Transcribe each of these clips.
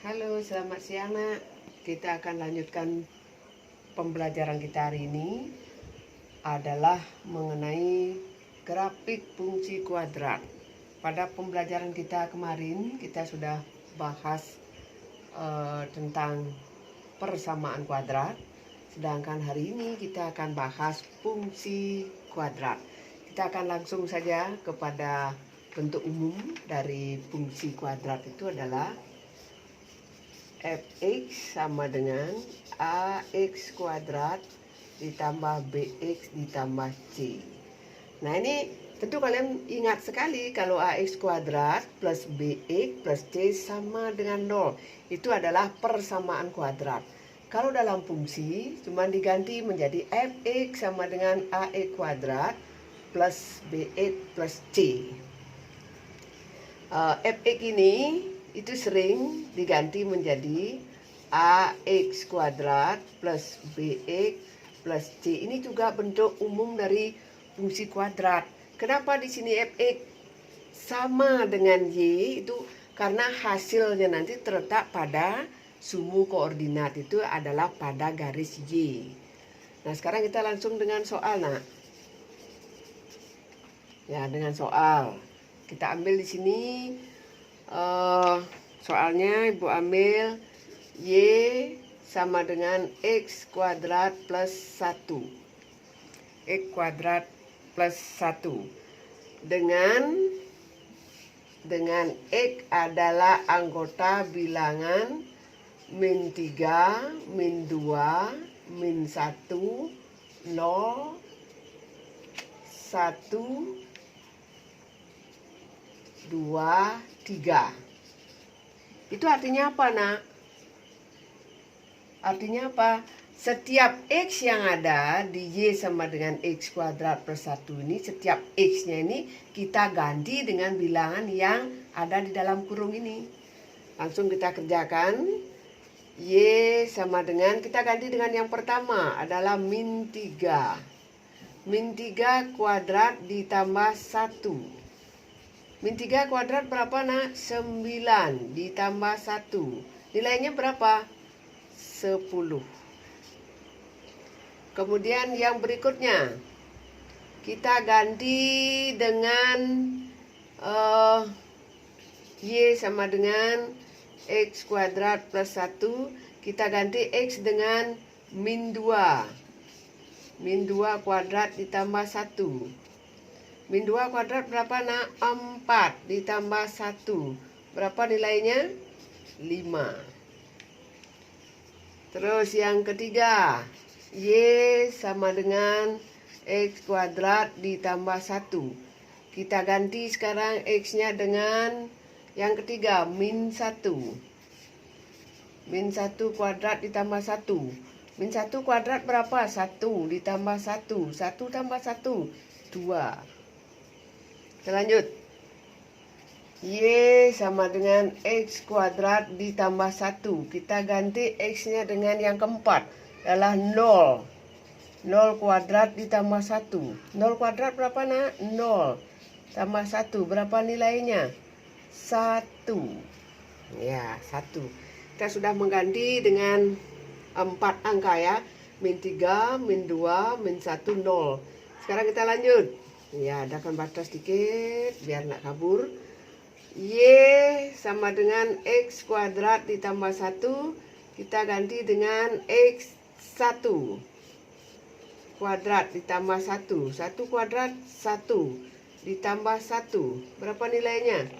Halo, selamat siang nak. Kita akan lanjutkan pembelajaran kita hari ini adalah mengenai grafik fungsi kuadrat. Pada pembelajaran kita kemarin kita sudah bahas tentang persamaan kuadrat. Sedangkan hari ini kita akan bahas fungsi kuadrat. Kita akan langsung saja kepada bentuk umum dari fungsi kuadrat. Itu adalah fx sama dengan ax kuadrat ditambah bx ditambah c. Nah, ini tentu kalian ingat sekali kalau ax kuadrat plus bx plus c sama dengan 0. Itu adalah persamaan kuadrat. Kalau dalam fungsi cuma diganti menjadi fx sama dengan ax kuadrat plus bx plus c. Fx ini itu sering diganti menjadi ax kuadrat plus bx plus c. Ini juga bentuk umum dari fungsi kuadrat. Kenapa di sini fx sama dengan y? Itu karena hasilnya nanti terletak pada sumu koordinat, itu adalah pada garis y. Nah, sekarang kita langsung dengan soal, nak. Ya, dengan soal. Kita ambil di sini soalnya Ibu ambil y sama dengan x kuadrat plus 1. X kuadrat plus 1 dengan x adalah anggota bilangan min 3, min 2, min 1, 0, 1, 2, 3. Itu artinya apa, nak? Artinya apa? Setiap x yang ada di y sama dengan x kuadrat plus 1 ini, setiap x-nya ini kita ganti dengan bilangan yang ada di dalam kurung ini. Langsung kita kerjakan. Y sama dengan, kita ganti dengan yang pertama adalah min 3. Min 3 kuadrat ditambah 1. Min 3 kuadrat berapa, nak? 9 ditambah 1. Nilainya berapa? 10. Kemudian yang berikutnya, kita ganti dengan y sama dengan x kuadrat plus 1. Kita ganti x dengan min 2. Min 2 kuadrat ditambah 1. Min 2 kuadrat berapa, nak? 4 ditambah 1. Berapa nilainya? 5. Terus yang ketiga, y sama dengan x kuadrat ditambah 1. Kita ganti sekarang x-nya dengan yang ketiga, min 1. Min 1 kuadrat ditambah 1. Min 1 kuadrat berapa? 1 ditambah 1. 1 tambah 1, 2. Kita lanjut. Y sama dengan x kuadrat ditambah 1. Kita ganti x-nya dengan yang keempat, adalah 0. 0 kuadrat ditambah 1. 0 kuadrat berapa, nak? 0 tambah 1. Berapa nilainya? 1. Ya, 1. Kita sudah mengganti dengan 4 angka ya. Min 3, min 2, min 1, 0. Sekarang kita lanjut. Ya, adakan batas dikit biar nak kabur. Y sama dengan x kuadrat ditambah 1. Kita ganti dengan x 1 kuadrat ditambah 1. 1 kuadrat 1 ditambah 1. Berapa nilainya?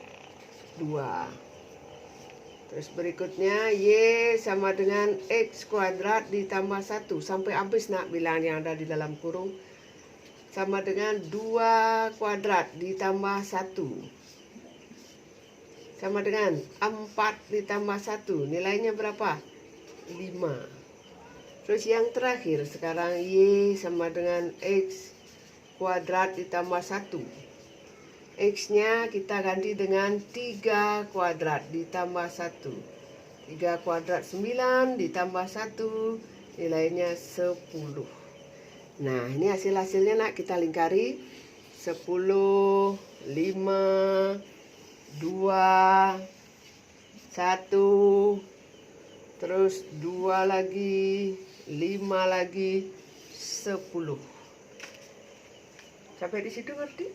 2. Terus berikutnya y sama dengan x kuadrat ditambah 1. Sampai habis, nak, bilangan yang ada di dalam kurung. Sama dengan 2 kuadrat ditambah 1. Sama dengan 4 ditambah 1. Nilainya berapa? 5. Terus yang terakhir sekarang y sama dengan x kuadrat ditambah 1. X-nya kita ganti dengan 3 kuadrat ditambah 1. 3 kuadrat 9 ditambah 1. Nilainya 10. Nah, ini hasilnya, nak, kita lingkari. 10, 5, 2, 1, terus 2 lagi, 5 lagi, 10. Sampai di situ ngerti?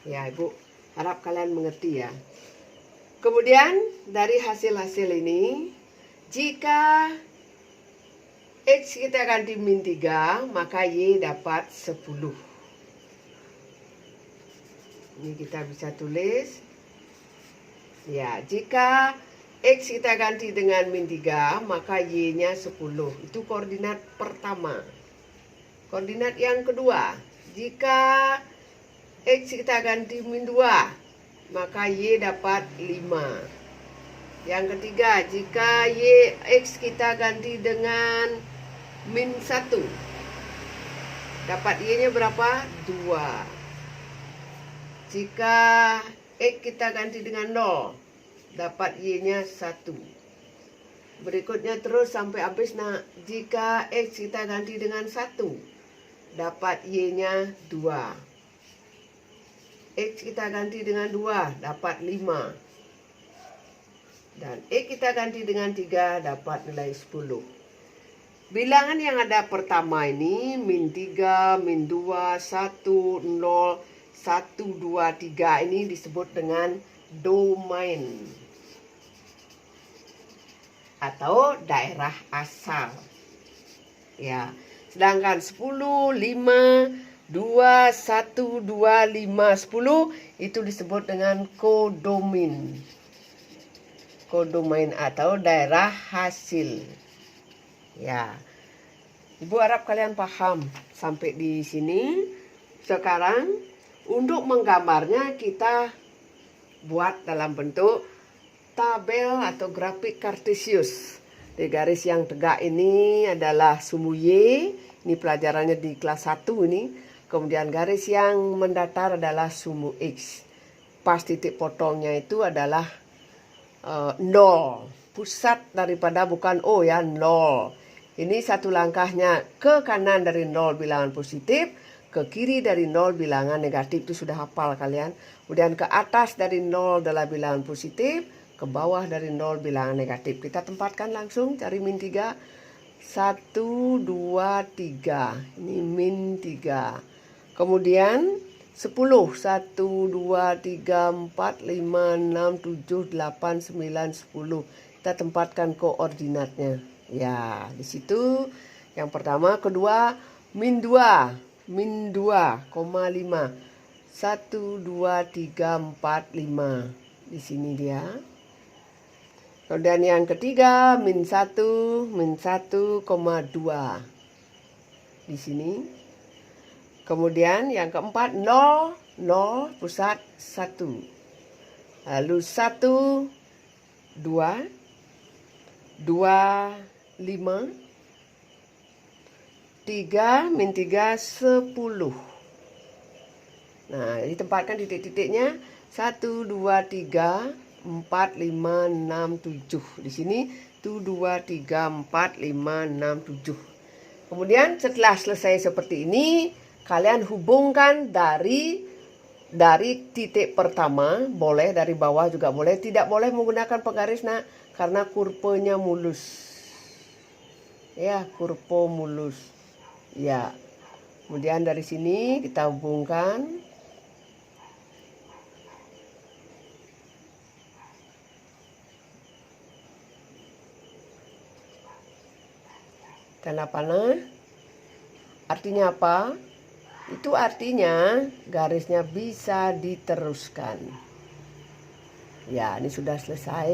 Ya, Ibu harap kalian mengerti ya. Kemudian dari hasil-hasil ini, jika X kita ganti min 3, maka Y dapat 10. Ini kita bisa tulis. Ya, jika X kita ganti dengan min 3, maka Y-nya 10. Itu koordinat pertama. Koordinat yang kedua, jika X kita ganti min 2, maka Y dapat 5. Yang ketiga, jika X kita ganti dengan min 1, dapat Y-nya berapa? 2. Jika X kita ganti dengan 0, dapat Y-nya 1. Berikutnya terus sampai habis. Nah, jika X kita ganti dengan 1, dapat Y-nya 2. X kita ganti dengan 2, dapat 5. Dan X kita ganti dengan 3, dapat nilai 10. Bilangan yang ada pertama ini, min 3, min 2, 1, 0, 1, 2, 3, ini disebut dengan domain atau daerah asal. Ya, sedangkan 10, 5, 2, 1, 2, 5, 10 itu disebut dengan kodomain. Kodomain atau daerah hasil. Ya, Ibu harap kalian paham sampai di sini. Sekarang untuk menggambarnya kita buat dalam bentuk tabel atau grafik kartesius. Di garis yang tegak ini adalah sumbu Y. Ini pelajarannya di kelas 1 ini. Kemudian garis yang mendatar adalah sumbu X. Pas titik potongnya itu adalah 0. Pusat daripada bukan O ya, 0. Ini satu langkahnya ke kanan dari 0 bilangan positif, ke kiri dari 0 bilangan negatif. Itu sudah hafal kalian. Kemudian ke atas dari 0 adalah bilangan positif, ke bawah dari 0 bilangan negatif. Kita tempatkan langsung, cari min 3. 1, 2, 3. Ini min 3. Kemudian 10. 1, 2, 3, 4, 5, 6, 7, 8, 9, 10. Kita tempatkan koordinatnya. Ya, di situ yang pertama, kedua, min 2. Min 2,5. 1, 2, 3, 4, 5. Di sini dia. Kemudian yang ketiga, min 1, min 1,2. Di sini. Kemudian yang keempat, 0, 0, pusat 1. Lalu 1, 2, 2, 5, 3, min 3, 10. Nah, ditempatkan titik-titiknya 1, 2, 3, 4, 5, 6, 7. Di sini 1, 2, 3, 4, 5, 6, 7. Kemudian setelah selesai seperti ini, kalian hubungkan dari titik pertama, boleh dari bawah juga boleh, tidak boleh menggunakan penggaris nah, karena kurvanya mulus. Ya, kurva mulus. Ya. Kemudian dari sini kita hubungkan. Tanda panah. Artinya apa? Itu artinya garisnya bisa diteruskan. Ya, ini sudah selesai.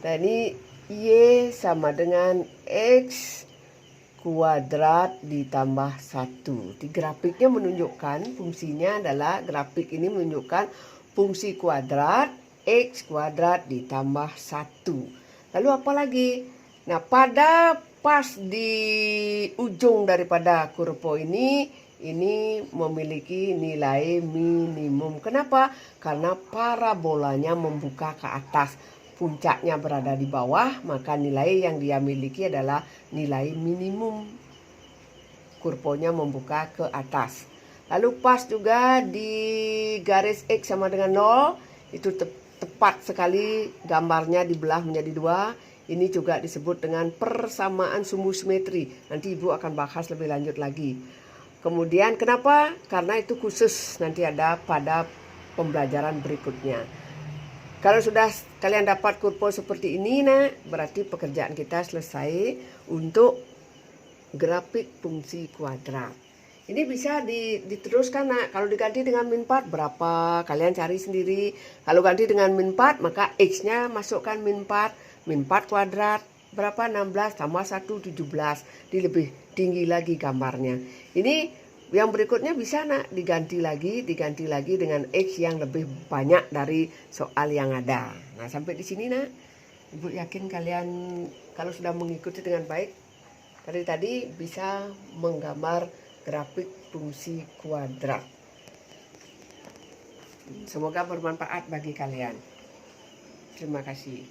Dan ini Y sama dengan X kuadrat ditambah 1. Di grafiknya menunjukkan fungsinya adalah, grafik ini menunjukkan fungsi kuadrat X kuadrat ditambah 1. Lalu apa lagi? Nah, pada pas di ujung daripada kurva ini memiliki nilai minimum. Kenapa? Karena parabolanya membuka ke atas. Puncaknya berada di bawah, maka nilai yang dia miliki adalah nilai minimum. Kurvanya membuka ke atas. Lalu pas juga di garis X sama dengan 0, itu tepat sekali gambarnya dibelah menjadi dua. Ini juga disebut dengan persamaan sumbu simetri. Nanti Ibu akan bahas lebih lanjut lagi. Kemudian kenapa? Karena itu khusus nanti ada pada pembelajaran berikutnya. Kalau sudah kalian dapat kurva seperti ini, berarti pekerjaan kita selesai untuk grafik fungsi kuadrat. Ini bisa diteruskan, nak. Kalau diganti dengan min 4 berapa? Kalian cari sendiri. Kalau ganti dengan min 4, maka X-nya masukkan min 4. Min 4 kuadrat berapa? 16 tambah 1, 17. Ini lebih tinggi lagi gambarnya. Ini yang berikutnya bisa, nak, diganti lagi dengan X yang lebih banyak dari soal yang ada. Nah, sampai di sini, nak. Ibu yakin kalian kalau sudah mengikuti dengan baik, tadi bisa menggambar grafik fungsi kuadrat. Semoga bermanfaat bagi kalian. Terima kasih.